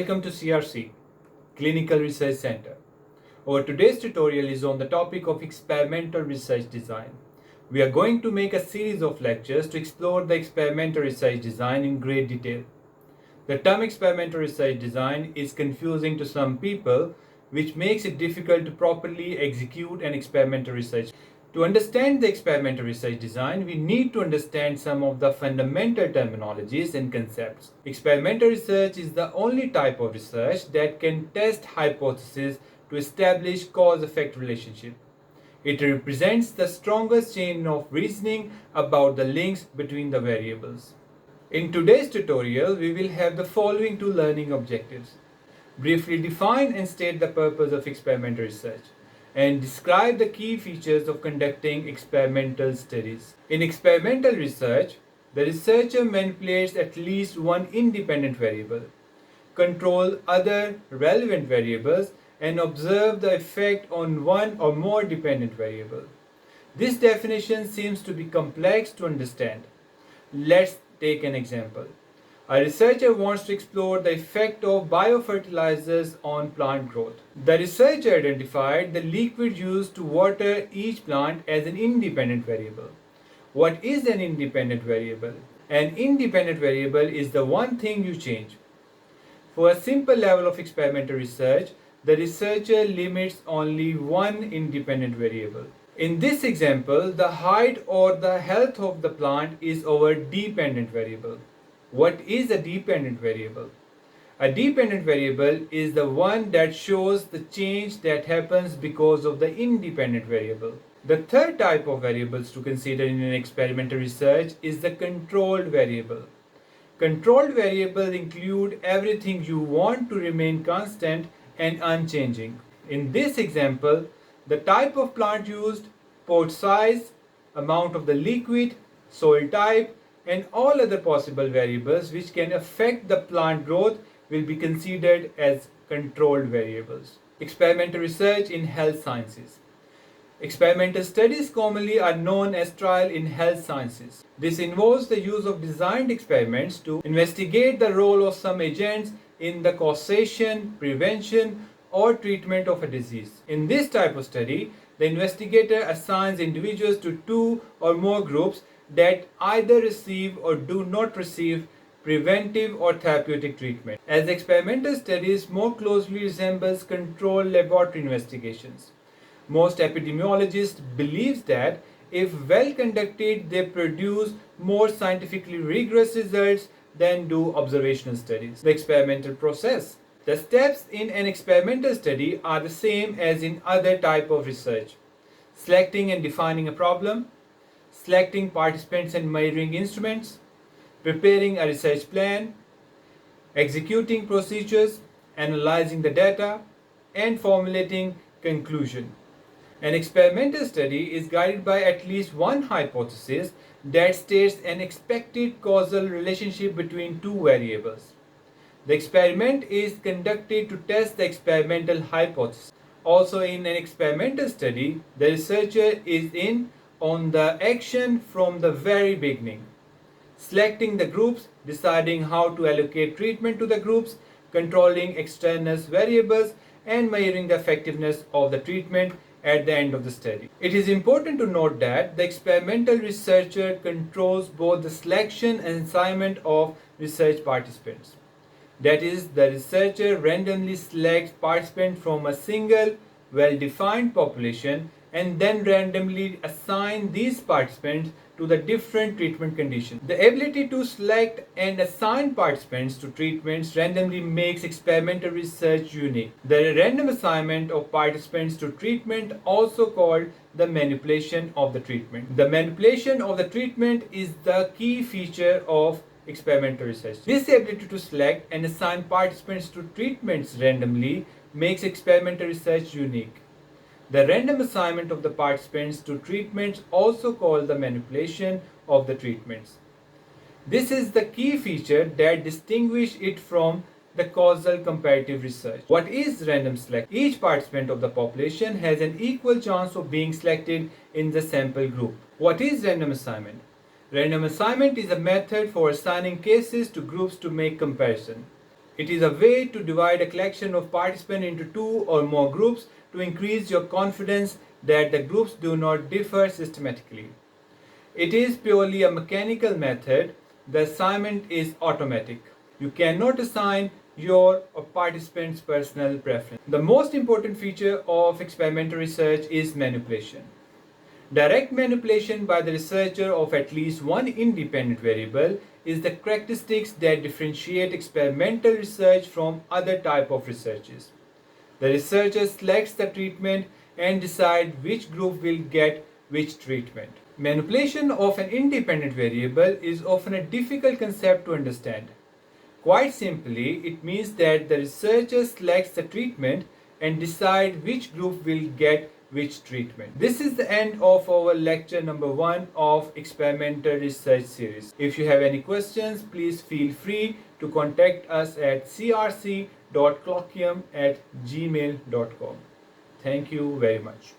Welcome to CRC, Clinical Research Center. Our today's tutorial is on the topic of experimental research design. We are going to make a series of lectures to explore the experimental research design in great detail. The term experimental research design is confusing to some people, which makes it difficult to properly execute an experimental research. To understand the experimental research design, we need to understand some of the fundamental terminologies and concepts. Experimental research is the only type of research that can test hypotheses to establish cause-effect relationship. It represents the strongest chain of reasoning about the links between the variables. In today's tutorial, we will have the following two learning objectives. Briefly define and state the purpose of experimental research, and describe the key features of conducting experimental studies. In experimental research, the researcher manipulates at least one independent variable, control other relevant variables, and observe the effect on one or more dependent variable. This definition seems to be complex to understand. Let's take an example. A researcher wants to explore the effect of biofertilizers on plant growth. The researcher identified the liquid used to water each plant as an independent variable. What is an independent variable? An independent variable is the one thing you change. For a simple level of experimental research, the researcher limits only one independent variable. In this example, the height or the health of the plant is our dependent variable. What is a dependent variable? A dependent variable is the one that shows the change that happens because of the independent variable. The third type of variables to consider in an experimental research is the controlled variable. Controlled variables include everything you want to remain constant and unchanging. In this example, the type of plant used, pot size, amount of the liquid, soil type, and all other possible variables which can affect the plant growth will be considered as controlled variables. Experimental research in health sciences. Experimental studies commonly are known as trial in health sciences. This involves the use of designed experiments to investigate the role of some agents in the causation, prevention, or treatment of a disease. In this type of study, the investigator assigns individuals to two or more groups that either receive or do not receive preventive or therapeutic treatment. As experimental studies more closely resembles controlled laboratory investigations. Most epidemiologists believe that if well conducted, they produce more scientifically rigorous results than do observational studies. The experimental process. The steps in an experimental study are the same as in other type of research. Selecting and defining a problem, selecting participants and measuring instruments, preparing a research plan, executing procedures, analyzing the data, and formulating conclusion. An experimental study is guided by at least one hypothesis that states an expected causal relationship between two variables. The experiment is conducted to test the experimental hypothesis. Also, in an experimental study, the researcher is in on the action from the very beginning, selecting the groups, deciding how to allocate treatment to the groups, controlling extraneous variables, and measuring the effectiveness of the treatment at the end of the study. It is important to note that the experimental researcher controls both the selection and assignment of research participants. That is, the researcher randomly selects participants from a single, well-defined population and then randomly assign these participants to the different treatment conditions. The ability to select and assign participants to treatments randomly makes experimental research unique. The random assignment of participants to treatment, also called the manipulation of the treatment. The manipulation of the treatment is the key feature of experimental research. This ability to select and assign participants to treatments randomly makes experimental research unique. The random assignment of the participants to treatments, also called the manipulation of the treatments. This is the key feature that distinguishes it from the causal comparative research. What is random selection? Each participant of the population has an equal chance of being selected in the sample group. What is random assignment? Random assignment is a method for assigning cases to groups to make comparison. It is a way to divide a collection of participants into two or more groups to increase your confidence that the groups do not differ systematically. It is purely a mechanical method. The assignment is automatic. You cannot assign your participants' personal preference. The most important feature of experimental research is manipulation. Direct manipulation by the researcher of at least one independent variable is the characteristics that differentiate experimental research from other type of researches. The researcher selects the treatment and decides which group will get which treatment. Manipulation of an independent variable is often a difficult concept to understand. Quite simply, it means that the researcher selects the treatment and decides which group will get which treatment. This is the end of our lecture number 1 of experimental research series. If you have any questions, please feel free to contact us at crc.colloquium@gmail.com. Thank you very much.